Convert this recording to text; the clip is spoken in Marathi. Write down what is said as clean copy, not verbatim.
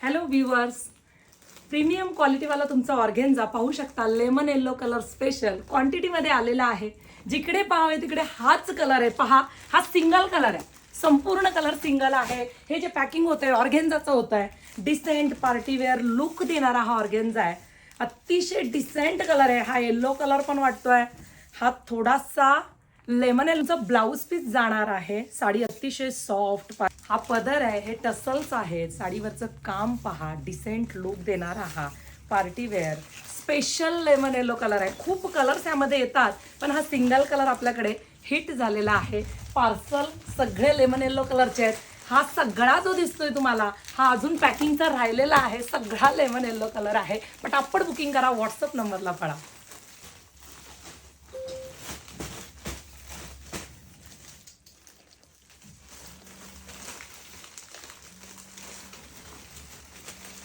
हॅलो व्ह्यूअर्स, प्रीमियम क्वालिटीवाला तुमचा ऑर्गेन्झा पाहू शकता. लेमन येल्लो कलर स्पेशल क्वांटिटीमध्ये आलेला आहे. जिकडे पाहावे तिकडे हाच कलर आहे. पहा, हा सिंगल कलर आहे. संपूर्ण कलर सिंगल आहे. हे जे पॅकिंग होतंय ऑर्गेन्झाचं होत आहे. डिसेंट पार्टीवेअर लुक देणारा हा ऑर्गेन्झा आहे. अतिशय डिसेंट कलर आहे. हा येल्लो कलर पण वाटतोय. हा थोडासा लेमन येल्लोचा ब्लाऊज पीस जाणार आहे. साडी अतिशय सॉफ्ट. हा पदर आहे. हे टसल्स आहेत. साडीवरचं काम पहा. डिसेंट लुक देणारा हा party wear special lemon yellow colour आहे. खूप कलर्स यामध्ये येतात, पण हा सिंगल कलर आपल्याकडे हिट झालेला आहे. पार्सल सगळे लेमन येल्लो कलरचे आहेत. हा सगळा जो दिसतोय तुम्हाला, हा अजून पॅकिंगचा राहिलेला आहे. सगळा लेमन येल्लो कलर आहे. पटापट बुकिंग करा. व्हॉट्सअप नंबरला पळा.